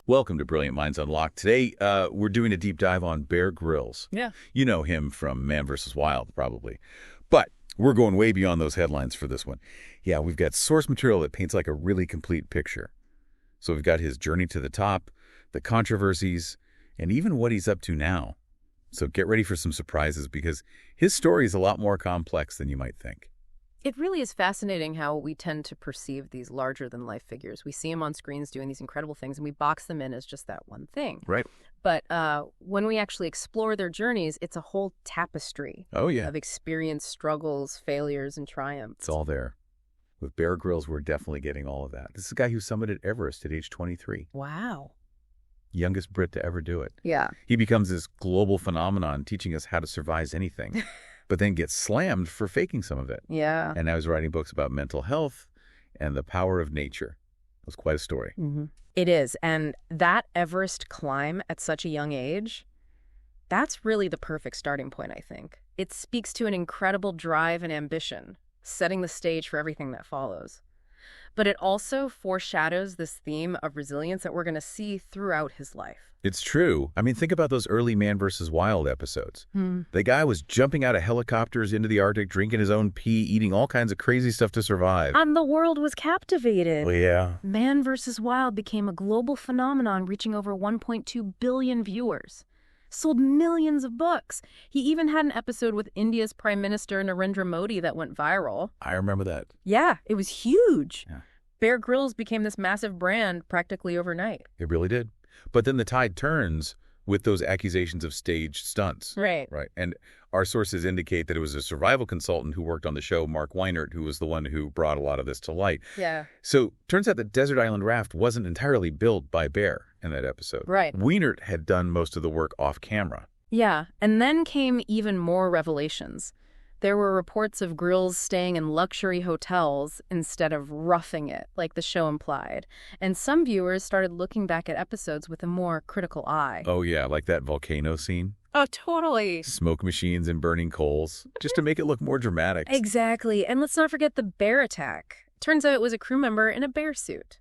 Welcome to Brilliant Minds Unlocked. Today, we're doing a deep dive on Bear Grylls. Yeah. You know him from Man vs. Wild, probably. But we're going way beyond those headlines for this one. Yeah, we've got source material that paints like a really complete picture. So we've got his journey to the top, the controversies, and even what he's up to now. So get ready for some surprises because his story is a lot more complex than you might think. It really is fascinating how we tend to perceive these larger-than-life figures. We see them on screens doing these incredible things, and we box them in as just that one thing. Right. But when we actually explore their journeys, it's a whole tapestry of experience, struggles, failures, and triumphs. It's all there. With Bear Grylls, we're definitely getting all of that. This is a guy who summited Everest at age 23. Wow. Youngest Brit to ever do it. Yeah. He becomes this global phenomenon teaching us how to survive anything, but then gets slammed for faking some of it. Yeah. And now he's writing books about mental health and the power of nature. It was quite a story. Mm-hmm. It is. And that Everest climb at such a young age, that's really the perfect starting point, I think. It speaks to an incredible drive and ambition, setting the stage for everything that follows. But it also foreshadows this theme of resilience that we're going to see throughout his life. It's true. I mean, think about those early Man vs. Wild episodes. The guy was jumping out of helicopters into the Arctic, drinking his own pee, eating all kinds of crazy stuff to survive. And the world was captivated. Oh, yeah. Man vs. Wild became a global phenomenon, reaching over 1.2 billion viewers. Sold millions of books. He even had an episode with India's Prime Minister Narendra Modi that went viral. I remember that. Yeah, it was huge. Yeah. Bear Grylls became this massive brand practically overnight. It really did. But then the tide turns with those accusations of staged stunts. Right. Right. And our sources indicate that it was a survival consultant who worked on the show, Mark Weinert, who was the one who brought a lot of this to light. Yeah. So turns out the desert island raft wasn't entirely built by Bear in that episode. Right. Weinert had done most of the work off camera. Yeah. And then came even more revelations. There were reports of Grylls staying in luxury hotels instead of roughing it, like the show implied. And some viewers started looking back at episodes with a more critical eye. Oh, yeah, like that volcano scene. Oh, totally. Smoke machines and burning coals, just to make it look more dramatic. Exactly. And let's not forget the bear attack. Turns out it was a crew member in a bear suit.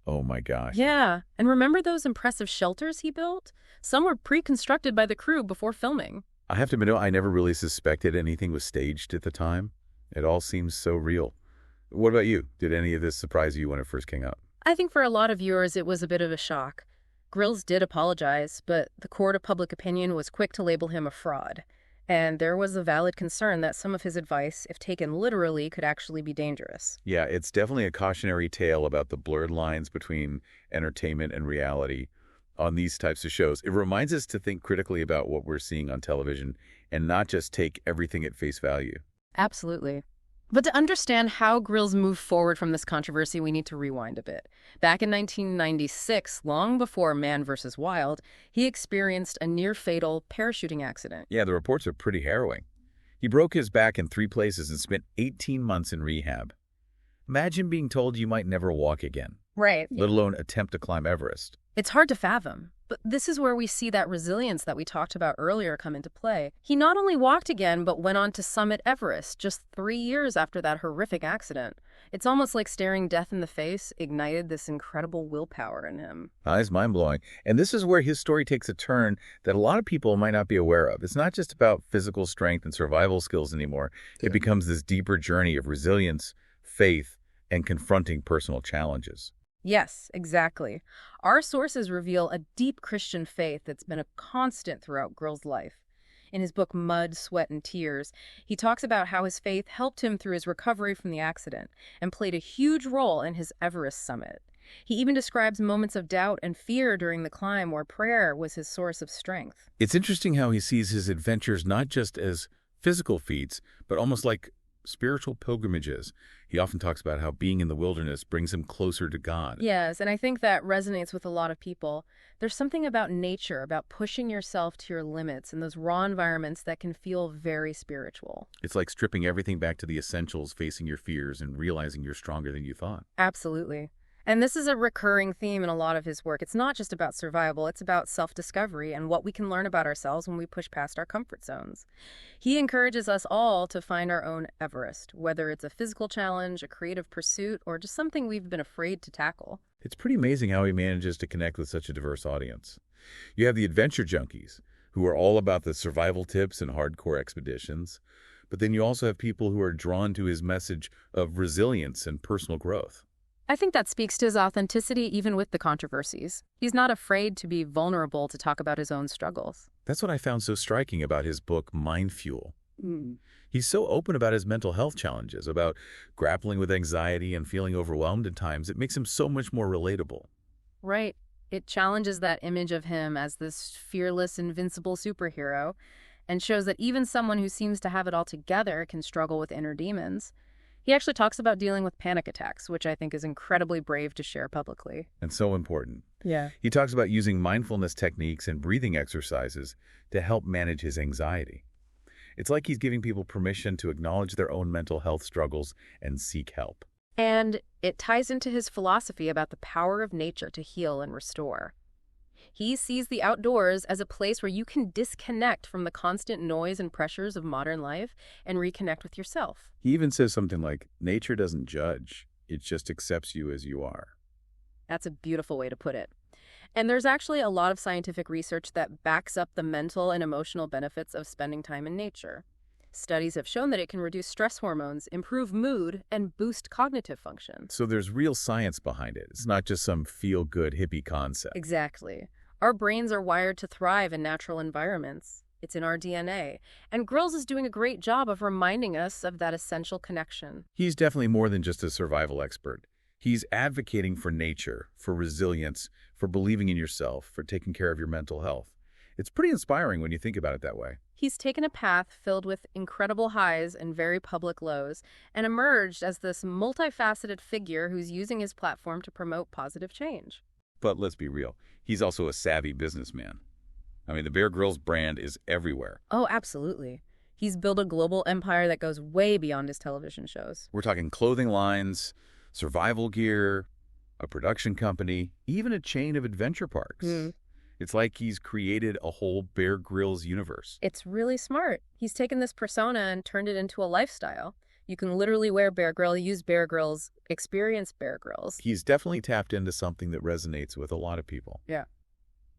Oh, my gosh. Yeah. And remember those impressive shelters he built? Some were pre-constructed by the crew before filming. I have to admit, I never really suspected anything was staged at the time. It all seems so real. What about you? Did any of this surprise you when it first came out? I think for a lot of viewers, it was a bit of a shock. Grylls did apologize, but the court of public opinion was quick to label him a fraud. And there was a valid concern that some of his advice, if taken literally, could actually be dangerous. Yeah, it's definitely a cautionary tale about the blurred lines between entertainment and reality on these types of shows. It reminds us to think critically about what we're seeing on television and not just take everything at face value. Absolutely. But to understand how Grylls moved forward from this controversy, we need to rewind a bit. Back in 1996, long before Man vs. Wild, he experienced a near-fatal parachuting accident. Yeah, the reports are pretty harrowing. He broke his back in 3 places and spent 18 months in rehab. Imagine being told you might never walk again, Right. let alone attempt to climb Everest. It's hard to fathom, but this is where we see that resilience that we talked about earlier come into play. He not only walked again, but went on to summit Everest just 3 years after that horrific accident. It's almost like staring death in the face ignited this incredible willpower in him. It's mind-blowing. And this is where his story takes a turn that a lot of people might not be aware of. It's not just about physical strength and survival skills anymore. It becomes this deeper journey of resilience, faith, and confronting personal challenges. Yes, exactly. Our sources reveal a deep Christian faith that's been a constant throughout Grylls' life. In his book Mud, Sweat, and Tears, he talks about how his faith helped him through his recovery from the accident and played a huge role in his Everest summit. He even describes moments of doubt and fear during the climb where prayer was his source of strength. It's interesting how he sees his adventures not just as physical feats, but almost like spiritual pilgrimages. He often talks about how being in the wilderness brings him closer to God. Yes, and I think that resonates with a lot of people. There's something about nature, about pushing yourself to your limits in those raw environments that can feel very spiritual. It's like stripping everything back to the essentials, facing your fears, and realizing you're stronger than you thought. Absolutely. And this is a recurring theme in a lot of his work. It's not just about survival, it's about self-discovery and what we can learn about ourselves when we push past our comfort zones. He encourages us all to find our own Everest, whether it's a physical challenge, a creative pursuit, or just something we've been afraid to tackle. It's pretty amazing how he manages to connect with such a diverse audience. You have the adventure junkies, who are all about the survival tips and hardcore expeditions, but then you also have people who are drawn to his message of resilience and personal growth. I think that speaks to his authenticity even with the controversies. He's not afraid to be vulnerable to talk about his own struggles. That's what I found so striking about his book, Mind Fuel. Mm. He's so open about his mental health challenges, about grappling with anxiety and feeling overwhelmed at times. It makes him so much more relatable. Right. It challenges that image of him as this fearless, invincible superhero and shows that even someone who seems to have it all together can struggle with inner demons. He actually talks about dealing with panic attacks, which I think is incredibly brave to share publicly. And so important. Yeah. He talks about using mindfulness techniques and breathing exercises to help manage his anxiety. It's like he's giving people permission to acknowledge their own mental health struggles and seek help. And it ties into his philosophy about the power of nature to heal and restore. He sees the outdoors as a place where you can disconnect from the constant noise and pressures of modern life and reconnect with yourself. He even says something like, nature doesn't judge, it just accepts you as you are. That's a beautiful way to put it. And there's actually a lot of scientific research that backs up the mental and emotional benefits of spending time in nature. Studies have shown that it can reduce stress hormones, improve mood, and boost cognitive function. So there's real science behind it. It's not just some feel-good hippie concept. Exactly. Our brains are wired to thrive in natural environments. It's in our DNA. And Grylls is doing a great job of reminding us of that essential connection. He's definitely more than just a survival expert. He's advocating for nature, for resilience, for believing in yourself, for taking care of your mental health. It's pretty inspiring when you think about it that way. He's taken a path filled with incredible highs and very public lows and emerged as this multifaceted figure who's using his platform to promote positive change. But let's be real, he's also a savvy businessman. I mean, the Bear Grylls brand is everywhere. Oh, absolutely. He's built a global empire that goes way beyond his television shows. We're talking clothing lines, survival gear, a production company, even a chain of adventure parks. It's like he's created a whole Bear Grylls universe. It's really smart. He's taken this persona and turned it into a lifestyle. You can literally wear Bear Grylls, use Bear Grylls, experience Bear Grylls. He's definitely tapped into something that resonates with a lot of people. Yeah.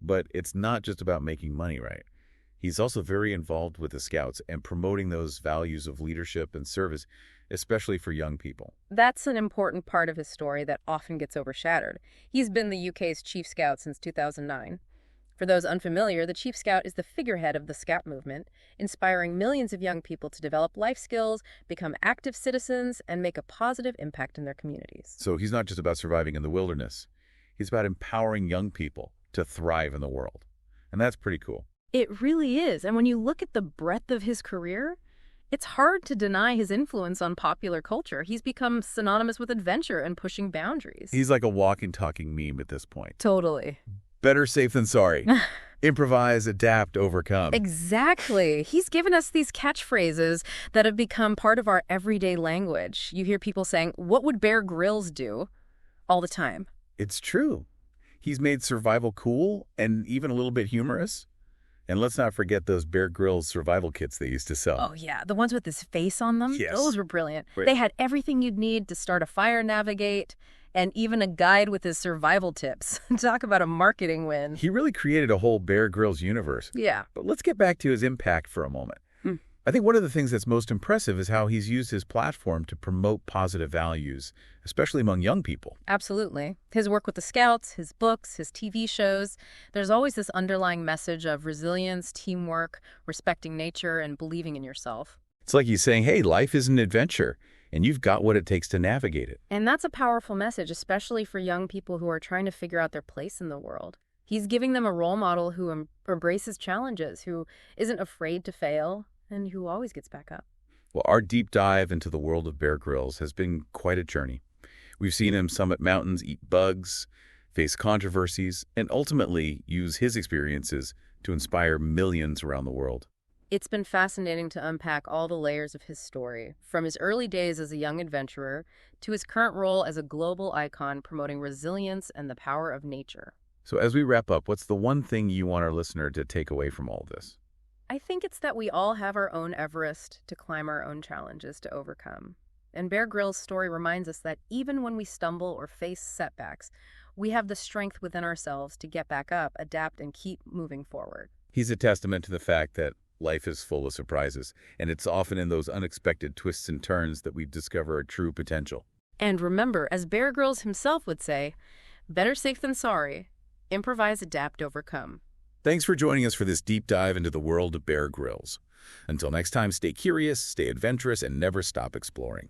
But it's not just about making money, right? He's also very involved with the Scouts and promoting those values of leadership and service, especially for young people. That's an important part of his story that often gets overshadowed. He's been the UK's Chief Scout since 2009. For those unfamiliar, the Chief Scout is the figurehead of the Scout movement, inspiring millions of young people to develop life skills, become active citizens, and make a positive impact in their communities. So he's not just about surviving in the wilderness. He's about empowering young people to thrive in the world. And that's pretty cool. It really is. And when you look at the breadth of his career, it's hard to deny his influence on popular culture. He's become synonymous with adventure and pushing boundaries. He's like a walking, talking meme at this point. Totally. Better safe than sorry. Improvise, adapt, overcome. Exactly. He's given us these catchphrases that have become part of our everyday language. You hear people saying, "What would Bear Grylls do?" all the time. It's true. He's made survival cool and even a little bit humorous. And let's not forget those Bear Grylls survival kits they used to sell. Oh, yeah. The ones with his face on them? Yes. Those were brilliant. Right. They had everything you'd need to start a fire, navigate, and even a guide with his survival tips. Talk about a marketing win. He really created a whole Bear Grylls universe. Yeah. But let's get back to his impact for a moment. I think one of the things that's most impressive is how he's used his platform to promote positive values, especially among young people. Absolutely. His work with the Scouts, his books, his TV shows, there's always this underlying message of resilience, teamwork, respecting nature, and believing in yourself. It's like he's saying, hey, life is an adventure, and you've got what it takes to navigate it. And that's a powerful message, especially for young people who are trying to figure out their place in the world. He's giving them a role model who embraces challenges, who isn't afraid to fail, and who always gets back up. Well, our deep dive into the world of Bear Grylls has been quite a journey. We've seen him summit mountains, eat bugs, face controversies, and ultimately use his experiences to inspire millions around the world. It's been fascinating to unpack all the layers of his story, from his early days as a young adventurer to his current role as a global icon promoting resilience and the power of nature. So as we wrap up, what's the one thing you want our listener to take away from all this? I think it's that we all have our own Everest to climb, our own challenges to overcome. And Bear Grylls' story reminds us that even when we stumble or face setbacks, we have the strength within ourselves to get back up, adapt, and keep moving forward. He's a testament to the fact that life is full of surprises, and it's often in those unexpected twists and turns that we discover our true potential. And remember, as Bear Grylls himself would say, better safe than sorry. Improvise, adapt, overcome. Thanks for joining us for this deep dive into the world of Bear Grylls. Until next time, stay curious, stay adventurous, and never stop exploring.